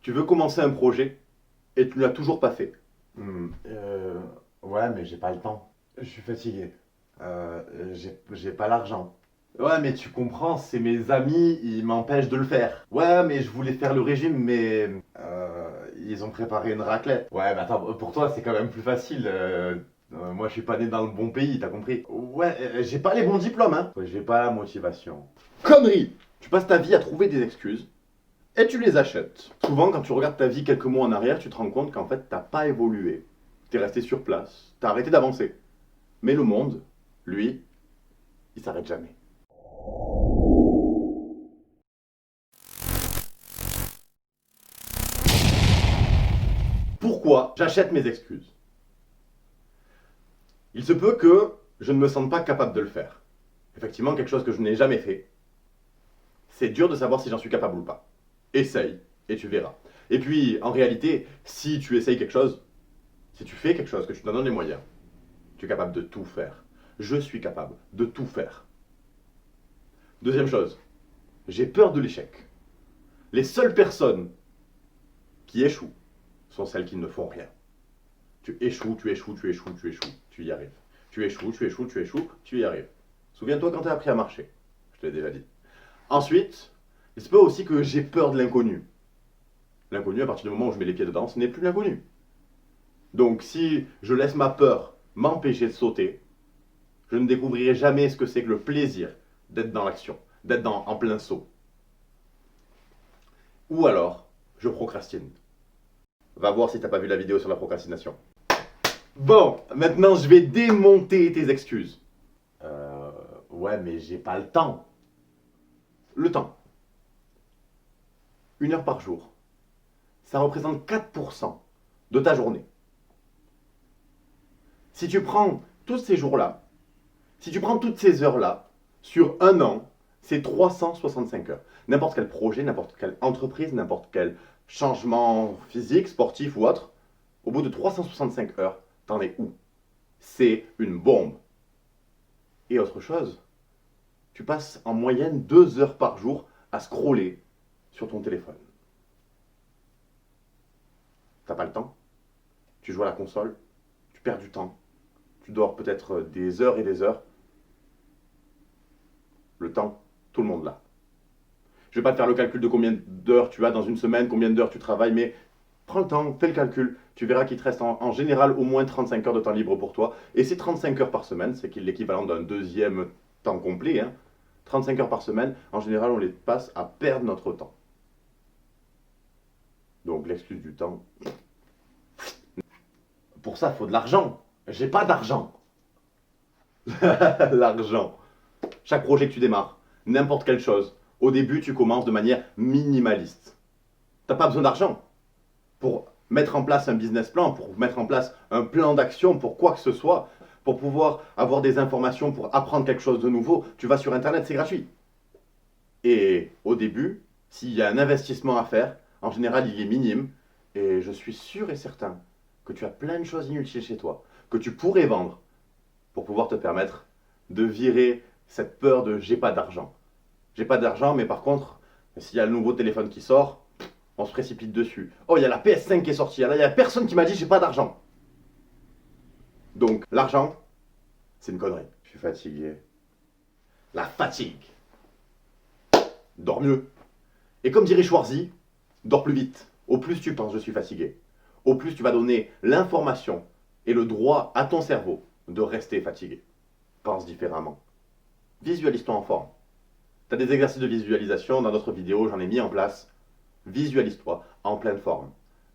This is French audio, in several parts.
Tu veux commencer un projet et tu ne l'as toujours pas fait. Hmm, ouais, mais j'ai pas le temps. Je suis fatigué. J'ai pas l'argent. Ouais, mais tu comprends, c'est mes amis, ils m'empêchent de le faire. Ouais, mais je voulais faire le régime, mais ils ont préparé une raclette. Ouais, mais attends, pour toi, c'est quand même plus facile. Moi, je suis pas né dans le bon pays, t'as compris? Ouais, j'ai pas les bons diplômes, hein. Ouais, j'ai pas la motivation. Connerie! Tu passes ta vie à trouver des excuses et tu les achètes. Souvent, quand tu regardes ta vie quelques mois en arrière, tu te rends compte qu'en fait, t'as pas évolué. T'es resté sur place, t'as arrêté d'avancer. Mais le monde, lui, il s'arrête jamais. Pourquoi j'achète mes excuses? Il se peut que je ne me sente pas capable de le faire. Effectivement, quelque chose que je n'ai jamais fait. C'est dur de savoir si j'en suis capable ou pas. Essaye et tu verras. Et puis, en réalité, si tu essayes quelque chose, si tu fais quelque chose, que tu te donnes les moyens, tu es capable de tout faire. Je suis capable de tout faire. Deuxième chose, j'ai peur de l'échec. Les seules personnes qui échouent sont celles qui ne font rien. Tu échoues, tu échoues, tu échoues, tu échoues, tu y arrives. Tu échoues, tu échoues, tu échoues, tu y arrives. Souviens-toi quand tu as appris à marcher. Je te l'ai déjà dit. Ensuite, il se peut aussi que j'ai peur de l'inconnu. L'inconnu, à partir du moment où je mets les pieds dedans, ce n'est plus l'inconnu. Donc si je laisse ma peur m'empêcher de sauter, je ne découvrirai jamais ce que c'est que le plaisir d'être dans l'action, d'être en plein saut. Ou alors, je procrastine. Va voir si t'as pas vu la vidéo sur la procrastination. Bon, maintenant je vais démonter tes excuses. Ouais, mais j'ai pas le temps. Le temps. 1 heure par jour. Ça représente 4% de ta journée. Si tu prends tous ces jours-là, si tu prends toutes ces heures-là, sur un an, c'est 365 heures. N'importe quel projet, n'importe quelle entreprise, n'importe quel changement physique, sportif ou autre, au bout de 365 heures, t'en es où? C'est une bombe. Et autre chose, tu passes en moyenne 2 heures par jour à scroller sur ton téléphone. T'as pas le temps? Tu joues à la console? Tu perds du temps? Tu dors peut-être des heures et des heures? Le temps, tout le monde l'a. Je vais pas te faire le calcul de combien d'heures tu as dans une semaine, combien d'heures tu travailles, mais prends le temps, fais le calcul. Tu verras qu'il te reste en général au moins 35 heures de temps libre pour toi. Et ces 35 heures par semaine, c'est l'équivalent d'un deuxième temps complet, hein. 35 heures par semaine, en général, on les passe à perdre notre temps. Donc l'excuse du temps. Pour ça, il faut de l'argent. J'ai pas d'argent. L'argent. Chaque projet que tu démarres, n'importe quelle chose, au début, tu commences de manière minimaliste. T'as pas besoin d'argent pour mettre en place un business plan, pour mettre en place un plan d'action, pour quoi que ce soit, pour pouvoir avoir des informations, pour apprendre quelque chose de nouveau. Tu vas sur Internet, c'est gratuit. Et au début, s'il y a un investissement à faire, en général, il est minime. Et je suis sûr et certain que tu as plein de choses inutiles chez toi, que tu pourrais vendre pour pouvoir te permettre de virer cette peur de j'ai pas d'argent. J'ai pas d'argent, mais par contre, s'il y a le nouveau téléphone qui sort, on se précipite dessus. Oh, il y a la PS5 qui est sortie. Là, il y a personne qui m'a dit j'ai pas d'argent. Donc, l'argent, c'est une connerie. Je suis fatigué. La fatigue. Dors mieux. Et comme dirait Schwarzy, dors plus vite. Au plus tu penses je suis fatigué, au plus tu vas donner l'information et le droit à ton cerveau de rester fatigué. Pense différemment. Visualise-toi en forme. Tu as des exercices de visualisation dans d'autres vidéos, j'en ai mis en place. Visualise-toi en pleine forme.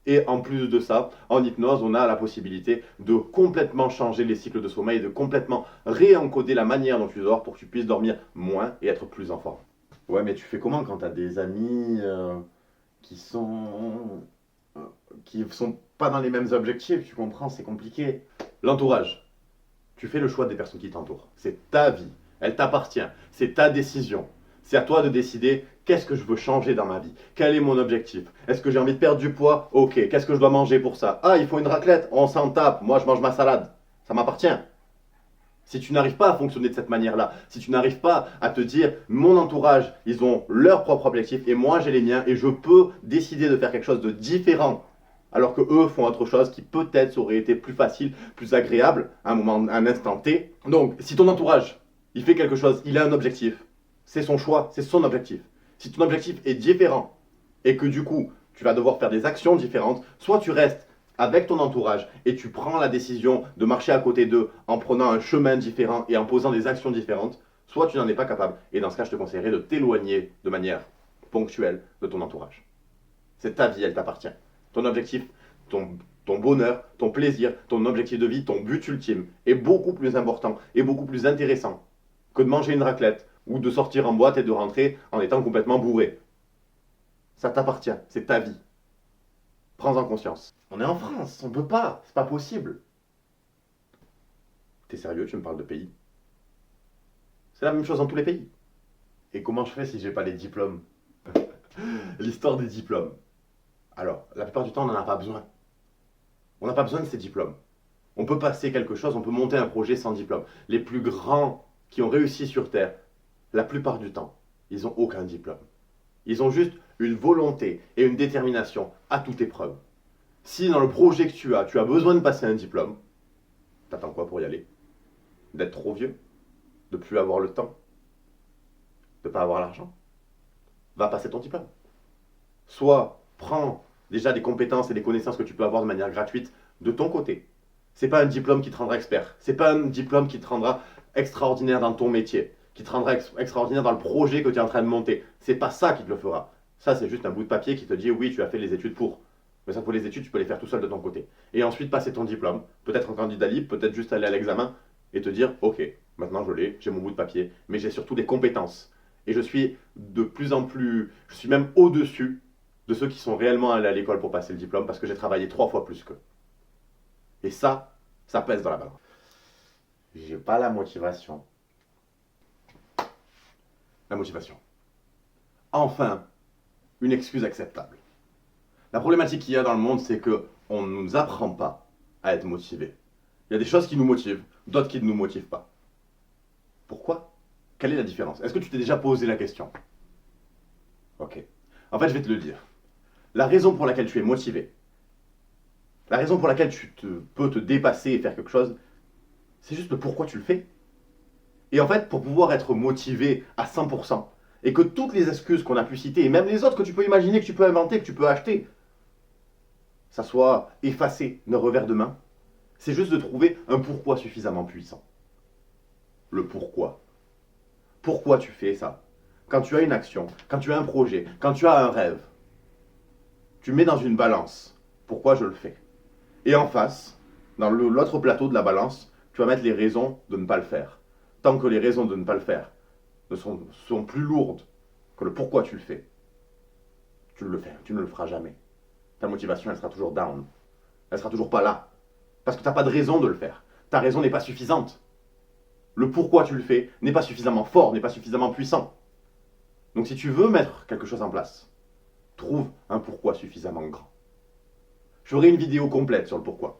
Et en plus de ça, en hypnose, on a la possibilité de complètement changer les cycles de sommeil, de complètement réencoder la manière dont tu dors pour que tu puisses dormir moins et être plus en forme. Ouais, mais tu fais comment quand t'as des amis qui sont qui sont pas dans les mêmes objectifs, tu comprends, c'est compliqué. L'entourage. Tu fais le choix des personnes qui t'entourent. C'est ta vie. Elle t'appartient. C'est ta décision. C'est à toi de décider qu'est-ce que je veux changer dans ma vie. Quel est mon objectif? Est-ce que j'ai envie de perdre du poids? Ok. Qu'est-ce que je dois manger pour ça? Ah, il faut une raclette. On s'en tape. Moi, je mange ma salade. Ça m'appartient. Si tu n'arrives pas à fonctionner de cette manière-là, si tu n'arrives pas à te dire mon entourage, ils ont leur propre objectif et moi j'ai les miens et je peux décider de faire quelque chose de différent alors que eux font autre chose qui peut-être aurait été plus facile, plus agréable à un moment, à un instant T. Donc, si ton entourage, il fait quelque chose, il a un objectif, c'est son choix, c'est son objectif. Si ton objectif est différent et que du coup, tu vas devoir faire des actions différentes, soit tu restes avec ton entourage et tu prends la décision de marcher à côté d'eux en prenant un chemin différent et en posant des actions différentes, soit tu n'en es pas capable. Et dans ce cas, je te conseillerais de t'éloigner de manière ponctuelle de ton entourage. C'est ta vie, elle t'appartient. Ton objectif, ton bonheur, ton plaisir, ton objectif de vie, ton but ultime est beaucoup plus important et beaucoup plus intéressant que de manger une raclette ou de sortir en boîte et de rentrer en étant complètement bourré. Ça t'appartient, c'est ta vie. Prends-en conscience. On est en France, on peut pas, c'est pas possible. T'es sérieux, tu me parles de pays? C'est la même chose dans tous les pays. Et comment je fais si j'ai pas les diplômes? L'histoire des diplômes. Alors, la plupart du temps, on n'en a pas besoin. On n'a pas besoin de ces diplômes. On peut passer quelque chose, on peut monter un projet sans diplôme. Les plus grands qui ont réussi sur Terre, la plupart du temps, ils n'ont aucun diplôme. Ils ont juste une volonté et une détermination à toute épreuve. Si dans le projet que tu as besoin de passer un diplôme, t'attends quoi pour y aller? D'être trop vieux? De plus avoir le temps? De pas avoir l'argent? Va passer ton diplôme. Soit prends déjà des compétences et des connaissances que tu peux avoir de manière gratuite de ton côté. C'est pas un diplôme qui te rendra expert. C'est pas un diplôme qui te rendra extraordinaire dans ton métier, qui te rendra extraordinaire dans le projet que tu es en train de monter. C'est pas ça qui te le fera. Ça, c'est juste un bout de papier qui te dit oui, tu as fait les études pour. Mais ça, pour les études, tu peux les faire tout seul de ton côté. Et ensuite passer ton diplôme, peut-être en candidat libre, peut-être juste aller à l'examen et te dire ok, maintenant je l'ai, j'ai mon bout de papier, mais j'ai surtout des compétences. Et je suis de plus en plus, je suis même au-dessus de ceux qui sont réellement allés à l'école pour passer le diplôme parce que j'ai travaillé 3 fois plus qu'eux. Et ça pèse dans la balance. J'ai pas la motivation. La motivation. Enfin, une excuse acceptable. La problématique qu'il y a dans le monde, c'est qu'on ne nous apprend pas à être motivé. Il y a des choses qui nous motivent, d'autres qui ne nous motivent pas. Pourquoi? Quelle est la différence? Est-ce que tu t'es déjà posé la question? Ok. En fait, je vais te le dire. La raison pour laquelle tu es motivé, la raison pour laquelle peux te dépasser et faire quelque chose, c'est juste le pourquoi tu le fais. Et en fait, pour pouvoir être motivé à 100%, et que toutes les excuses qu'on a pu citer, et même les autres que tu peux imaginer, que tu peux inventer, que tu peux acheter, ça soit effacé d'un revers de main, c'est juste de trouver un pourquoi suffisamment puissant. Le pourquoi. Pourquoi tu fais ça? Quand tu as une action, quand tu as un projet, quand tu as un rêve, tu mets dans une balance. Pourquoi je le fais? Et en face, dans l'autre plateau de la balance, tu vas mettre les raisons de ne pas le faire. Tant que les raisons de ne pas le faire sont plus lourdes que le pourquoi tu le fais, tu ne le feras jamais. Ta motivation, elle sera toujours down. Elle sera toujours pas là. Parce que tu n'as pas de raison de le faire. Ta raison n'est pas suffisante. Le pourquoi tu le fais n'est pas suffisamment fort, n'est pas suffisamment puissant. Donc si tu veux mettre quelque chose en place, trouve un pourquoi suffisamment grand. Je ferai une vidéo complète sur le pourquoi.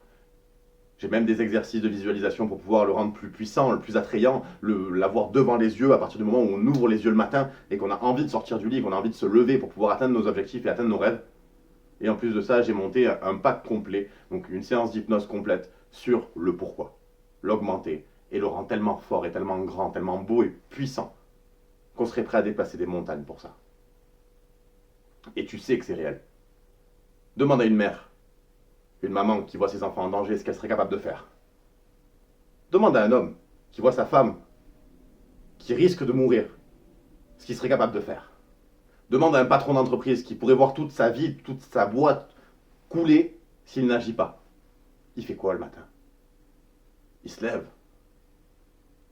J'ai même des exercices de visualisation pour pouvoir le rendre plus puissant, le plus attrayant, l'avoir devant les yeux à partir du moment où on ouvre les yeux le matin et qu'on a envie de sortir du lit, qu'on a envie de se lever pour pouvoir atteindre nos objectifs et atteindre nos rêves. Et en plus de ça, j'ai monté un pack complet, donc une séance d'hypnose complète sur le pourquoi. L'augmenter et le rendre tellement fort et tellement grand, tellement beau et puissant qu'on serait prêt à déplacer des montagnes pour ça. Et tu sais que c'est réel. Demande à une mère, une maman qui voit ses enfants en danger, ce qu'elle serait capable de faire. Demande à un homme qui voit sa femme qui risque de mourir, ce qu'il serait capable de faire. Demande à un patron d'entreprise qui pourrait voir toute sa vie, toute sa boîte couler s'il n'agit pas. Il fait quoi le matin? Il se lève.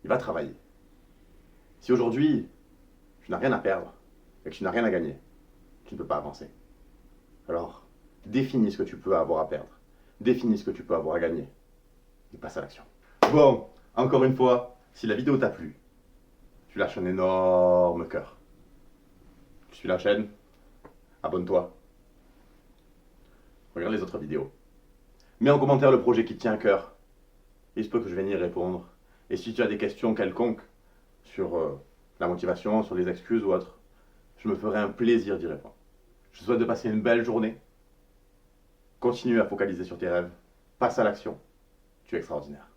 Il va travailler. Si aujourd'hui, tu n'as rien à perdre et que tu n'as rien à gagner, tu ne peux pas avancer. Alors, définis ce que tu peux avoir à perdre. Définis ce que tu peux avoir à gagner. Et passe à l'action. Bon, encore une fois, si la vidéo t'a plu, tu lâches un énorme cœur. Tu suis la chaîne, abonne-toi. Regarde les autres vidéos. Mets en commentaire le projet qui te tient à cœur. Il se peut que je vienne y répondre. Et si tu as des questions quelconques sur la motivation, sur les excuses ou autre, je me ferai un plaisir d'y répondre. Je te souhaite de passer une belle journée. Continue à focaliser sur tes rêves. Passe à l'action. Tu es extraordinaire.